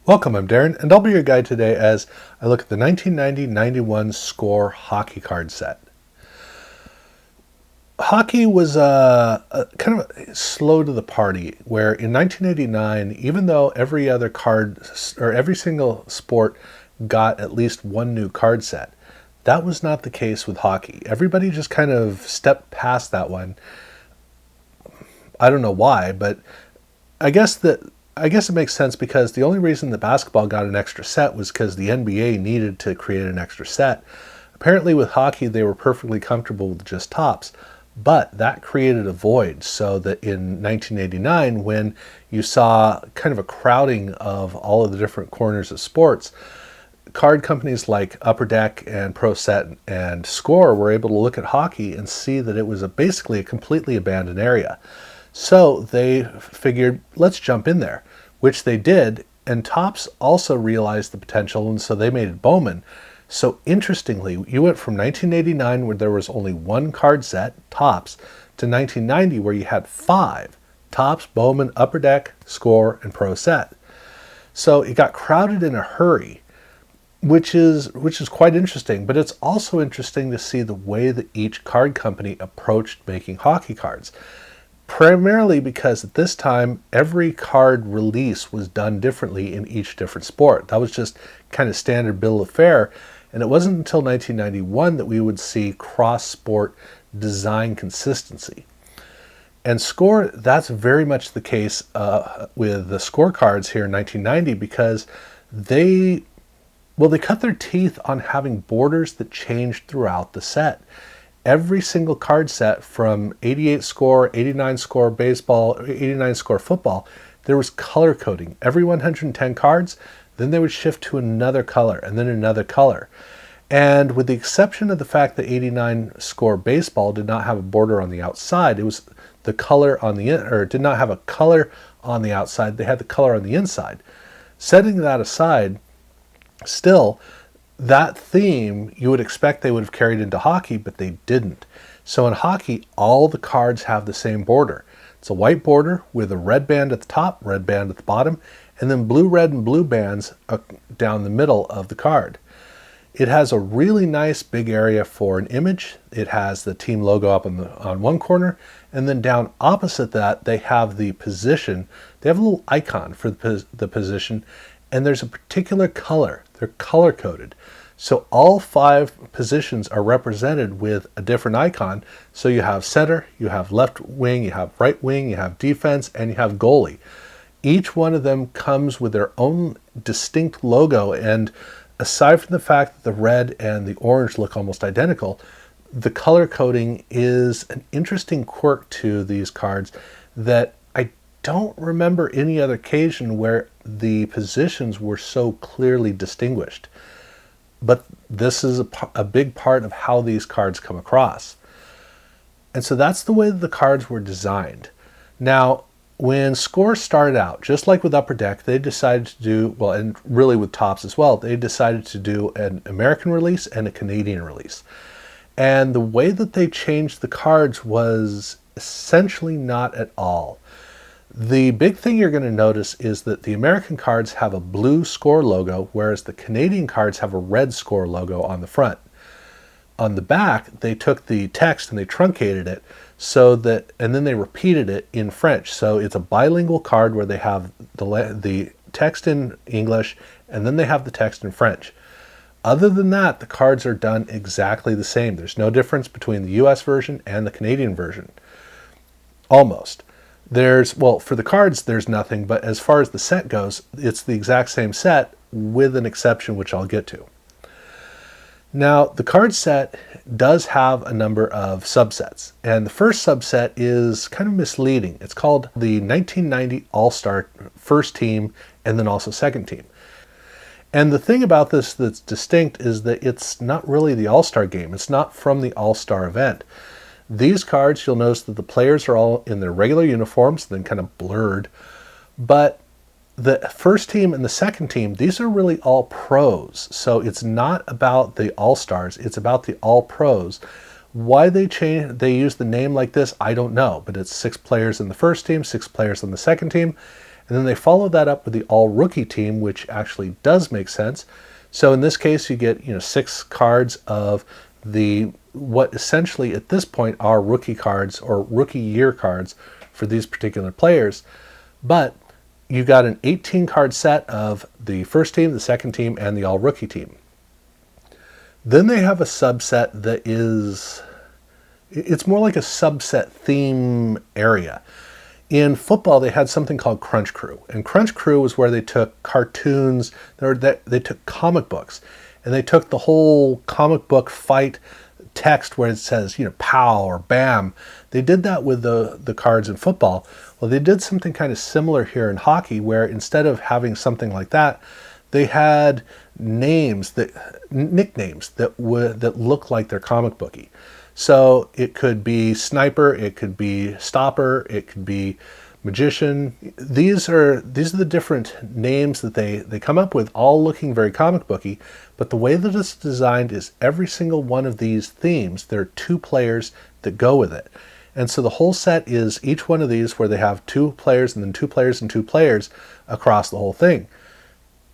Welcome, I'm Darren, and I'll be your guide today as I look at the 1990-91 Score hockey card set. Hockey was kind of slow to the party, where in 1989, even though every other card or every single sport got at least one new card set, that was not the case with hockey. Everybody just kind of stepped past that one. I don't know why, but I guess it makes sense because the only reason that basketball got an extra set was because the NBA needed to create an extra set. Apparently with hockey, they were perfectly comfortable with just tops, but that created a void so that in 1989, when you saw kind of a crowding of all of the different corners of sports, card companies like Upper Deck and Pro Set and Score were able to look at hockey and see that it was basically a completely abandoned area. So they figured, let's jump in there, which they did, and Topps also realized the potential, and so they made it Bowman. So interestingly, you went from 1989, where there was only one card set, Topps, to 1990, where you had five, Topps, Bowman, Upper Deck, Score, and Pro Set. So it got crowded in a hurry, which is quite interesting, but it's also interesting to see the way that each card company approached making hockey cards. Primarily because at this time, every card release was done differently in each different sport. That was just kind of standard bill of fare. And it wasn't until 1991 that we would see cross-sport design consistency. And Score, that's very much the case with the Score cards here in 1990 because they cut their teeth on having borders that changed throughout the set. Every single card set from 88 Score, 89 Score baseball, 89 Score football, there was color coding. Every 110 cards, then they would shift to another color and then another color. And with the exception of the fact that 89 Score baseball did not have a border on the outside, it was the color on the or did not have a color on the outside, they had the color on the inside. Setting that aside, still, that theme you would expect they would have carried into hockey, but they didn't. So in hockey, all the cards have the same border. It's a white border with a red band at the top, red band at the bottom, and then blue, red, and blue bands down the middle of the card. It has a really nice big area for an image. It has the team logo up on one corner, and then down opposite that, they have the position. They have a little icon for the position, and there's a particular color. They're color-coded. So all five positions are represented with a different icon. So you have center, you have left wing, you have right wing, you have defense, and you have goalie. Each one of them comes with their own distinct logo, and aside from the fact that the red and the orange look almost identical, the color coding is an interesting quirk to these cards that I don't remember any other occasion where the positions were so clearly distinguished. But this is a big part of how these cards come across. And so that's the way that the cards were designed. Now, when Score started out, just like with Upper Deck, they decided to do, well, and really with Topps as well, they decided to do an American release and a Canadian release. And the way that they changed the cards was essentially not at all. The big thing you're going to notice is that the American cards have a blue Score logo, whereas the Canadian cards have a red Score logo on the front. On the back, they took the text and they truncated it so that, and then they repeated it in French. So it's a bilingual card where they have the text in English and then they have the text in French. Other than that, the cards are done exactly the same. There's no difference between the US version and the Canadian version. Almost. For the cards, there's nothing, but as far as the set goes, it's the exact same set with an exception, which I'll get to. Now, the card set does have a number of subsets, and the first subset is kind of misleading. It's called the 1990 All-Star First Team and then also Second Team. And the thing about this that's distinct is that it's not really the All-Star game. It's not from the All-Star event. These cards, you'll notice that the players are all in their regular uniforms, then kind of blurred. But the first team and the second team, these are really all pros. So it's not about the all-stars, it's about the all pros. Why they use the name like this, I don't know. But it's 6 players in the first team, 6 players in the second team. And then they follow that up with the all-rookie team, which actually does make sense. So in this case, you get 6 cards of what essentially at this point are rookie cards or rookie year cards for these particular players. But you got an 18 card set of the first team, the second team, and the all-rookie team. Then they have a subset that it's more like a subset theme area. In football, they had something called Crunch Crew. And Crunch Crew was where they took cartoons, they took comic books, and they took the whole comic book fight text where it says, pow or bam. They did that with the cards in football. Well, they did something kind of similar here in hockey, where instead of having something like that, they had nicknames that look like they're comic booky. So it could be sniper, it could be stopper, it could be magician. These are the different names that they come up with, all looking very comic booky. But the way that it's designed is every single one of these themes, there are 2 players that go with it. And so the whole set is each one of these where they have 2 players and then 2 players and 2 players across the whole thing.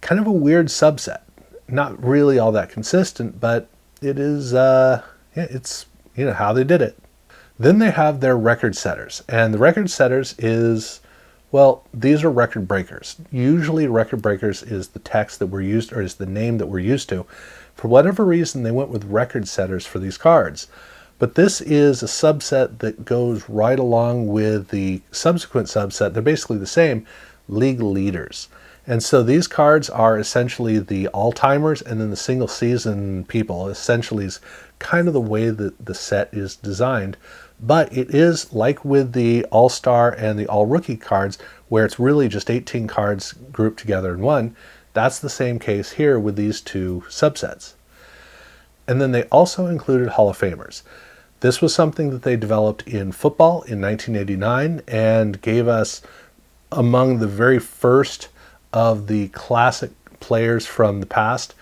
Kind of a weird subset. Not really all that consistent, but it is, it's how they did it. Then they have their record setters. And the record setters is, well, these are record breakers. Usually record breakers is the text that we're used, or is the name that we're used to. For whatever reason, they went with record setters for these cards. But this is a subset that goes right along with the subsequent subset. They're basically the same, league leaders. And so these cards are essentially the all-timers and then the single season people. Essentially is kind of the way that the set is designed. But it is like with the all-star and the all-rookie cards, where it's really just 18 cards grouped together in one. That's the same case here with these 2 subsets. And then they also included Hall of Famers. This was something that they developed in football in 1989 and gave us among the very first of the classic players from the past,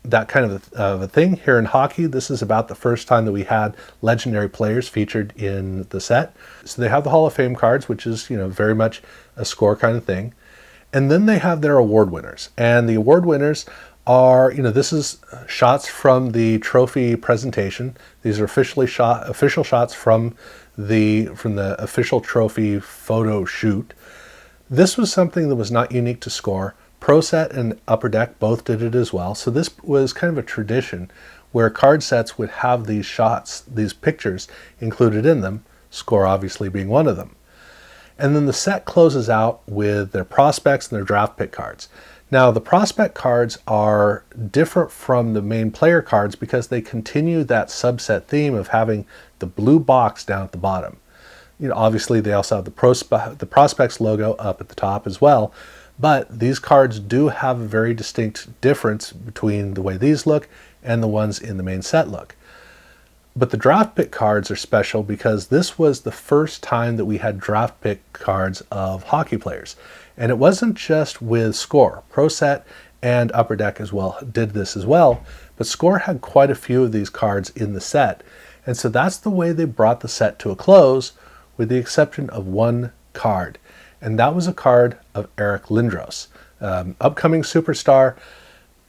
that kind of a thing. Here in hockey, this is about the first time that we had legendary players featured in the set. So they have the Hall of Fame cards, which is, very much a score kind of thing. And then they have their award winners. And the award winners are, this is shots from the trophy presentation. These are official shots from the official trophy photo shoot. This was something that was not unique to Score. Pro Set and Upper Deck both did it as well. So this was kind of a tradition where card sets would have these shots, these pictures included in them, Score obviously being one of them. And then the set closes out with their prospects and their draft pick cards. Now, the prospect cards are different from the main player cards because they continue that subset theme of having the blue box down at the bottom. Obviously they also have the prospects logo up at the top as well, but these cards do have a very distinct difference between the way these look and the ones in the main set look. But the draft pick cards are special because this was the first time that we had draft pick cards of hockey players. And it wasn't just with Score. Pro Set and Upper Deck as well did this as well, but Score had quite a few of these cards in the set. And so that's the way they brought the set to a close, with the exception of one card. And that was a card of Eric Lindros, upcoming superstar.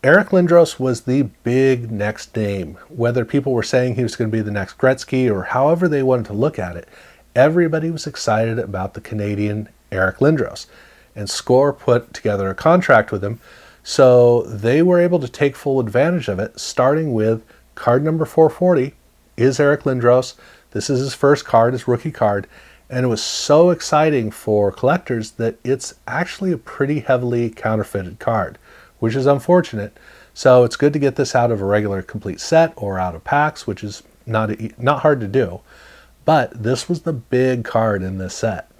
Eric Lindros was the big next name. Whether people were saying he was going to be the next Gretzky or however they wanted to look at it, everybody was excited about the Canadian Eric Lindros. And Score put together a contract with him, so they were able to take full advantage of it, starting with card number 440 is Eric Lindros. This is his first card, his rookie card, and it was so exciting for collectors that it's actually a pretty heavily counterfeited card, which is unfortunate. So it's good to get this out of a regular complete set or out of packs, which is not hard to do. But this was the big card in this set.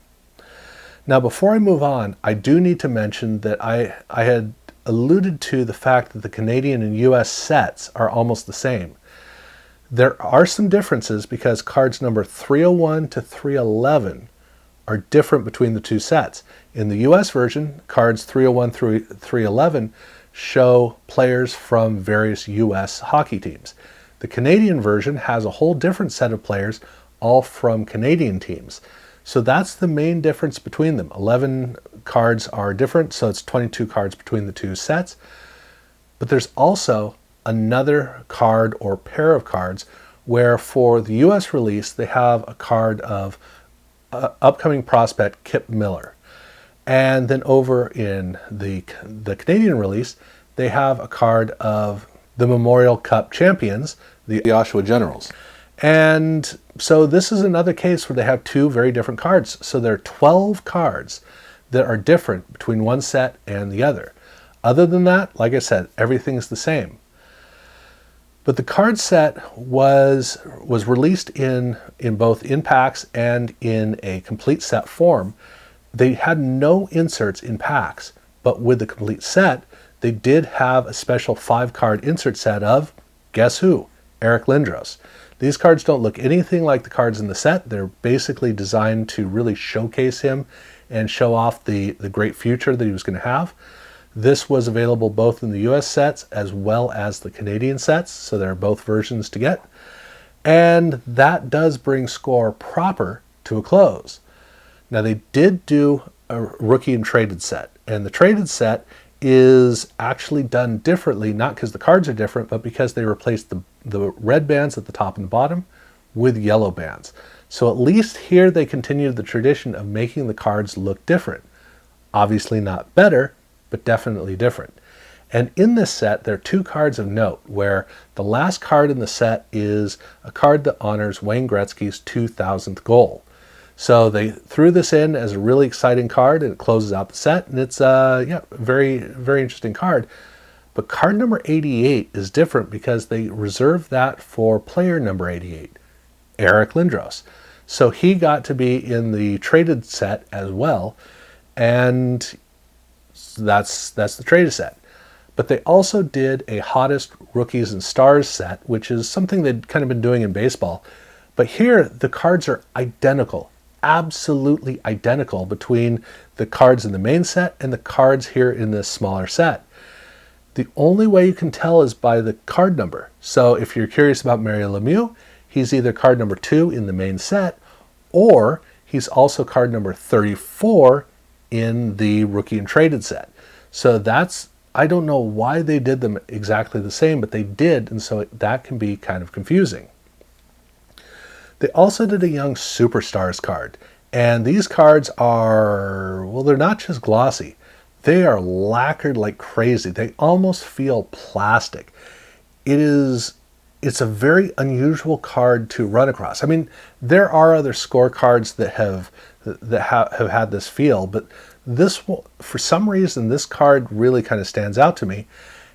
Now, before I move on, I do need to mention that I had alluded to the fact that the Canadian and US sets are almost the same. There are some differences because cards number 301 to 311 are different between the two sets. In the US version, cards 301 through 311 show players from various US hockey teams. The Canadian version has a whole different set of players, all from Canadian teams. So that's the main difference between them. 11 cards are different, so it's 22 cards between the two sets. But there's also another card or pair of cards where for the US release, they have a card of upcoming prospect Kip Miller. And then over in the Canadian release, they have a card of the Memorial Cup champions, the Oshawa Generals. And so this is another case where they have two very different cards. So there are 12 cards that are different between one set and the other. Other than that, like I said, everything's the same. But the card set was released in both in packs and in a complete set form. They had no inserts in packs, but with the complete set, they did have a special 5-card insert set of, guess who? Eric Lindros. These cards don't look anything like the cards in the set. They're basically designed to really showcase him and show off the great future that he was going to have. This was available both in the US sets as well as the Canadian sets, so there are both versions to get. And that does bring Score proper to a close. Now they did do a rookie and traded set, and the traded set is actually done differently, not because the cards are different, but because they replaced the red bands at the top and the bottom with yellow bands. So at least here they continued the tradition of making the cards look different. Obviously not better, but definitely different. And in this set, there are 2 cards of note, where the last card in the set is a card that honors Wayne Gretzky's 2,000th goal. So they threw this in as a really exciting card, and it closes out the set, and it's a very, very interesting card. But card number 88 is different because they reserved that for player number 88, Eric Lindros. So he got to be in the traded set as well, and that's the traded set. But they also did a Hottest Rookies and Stars set, which is something they'd kind of been doing in baseball. But here, the cards are identical, absolutely identical between the cards in the main set and the cards here in this smaller set. The only way you can tell is by the card number. So if you're curious about Mario Lemieux, he's either card number 2 in the main set, or he's also card number 34 in the rookie and traded set. So I don't know why they did them exactly the same, but they did, and so that can be kind of confusing. They also did a Young Superstars card, and these cards are, well, they're not just glossy. They are lacquered like crazy. They almost feel plastic. It's a very unusual card to run across. I mean, there are other scorecards that have had this feel, but this, for some reason, this card really kind of stands out to me.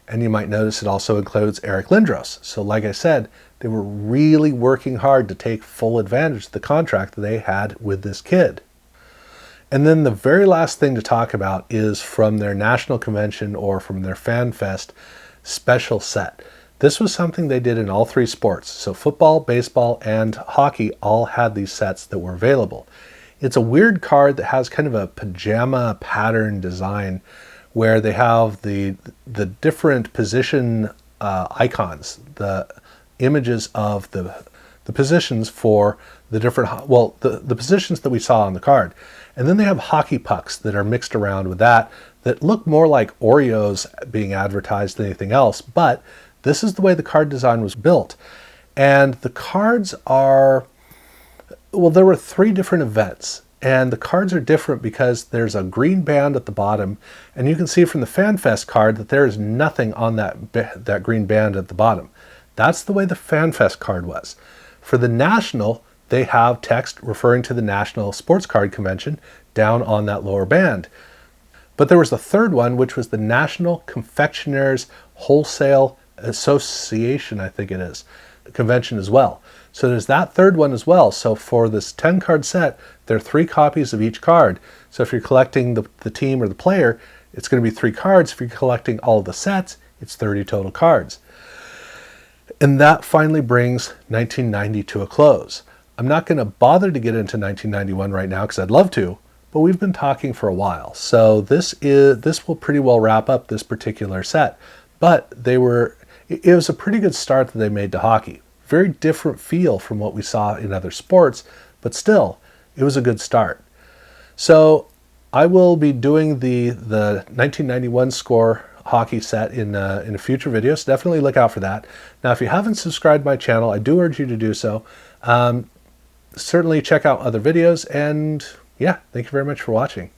And you might notice it also includes Eric Lindros. So like I said, they were really working hard to take full advantage of the contract that they had with this kid. And then the very last thing to talk about is from their national convention or from their Fan Fest special set. This was something they did in all 3 sports. So football, baseball, and hockey all had these sets that were available. It's a weird card that has kind of a pajama pattern design where they have the different position icons, the images of the positions for the different, well, the positions that we saw on the card. And then they have hockey pucks that are mixed around with that look more like Oreos being advertised than anything else, but this is the way the card design was built. And the cards are, well, there were 3 different events, and the cards are different because there's a green band at the bottom, and you can see from the FanFest card that there is nothing on that green band at the bottom. That's the way the FanFest card was. For the National, they have text referring to the National Sports Card Convention down on that lower band. But there was a third one, which was the National Confectioners Wholesale Association, I think it is, convention as well. So there's that third one as well. So for this 10 card set, there are 3 copies of each card. So if you're collecting the team or the player, it's going to be 3 cards. If you're collecting all of the sets, it's 30 total cards. And that finally brings 1990 to a close. I'm not going to bother to get into 1991 right now because I'd love to, but we've been talking for a while. So this will pretty well wrap up this particular set. But it was a pretty good start that they made to hockey. Very different feel from what we saw in other sports, but still, it was a good start. So I will be doing the 1991 score hockey set in a future video, so definitely look out for that. Now, if you haven't subscribed to my channel, I do urge you to do so. Certainly check out other videos, and yeah, thank you very much for watching.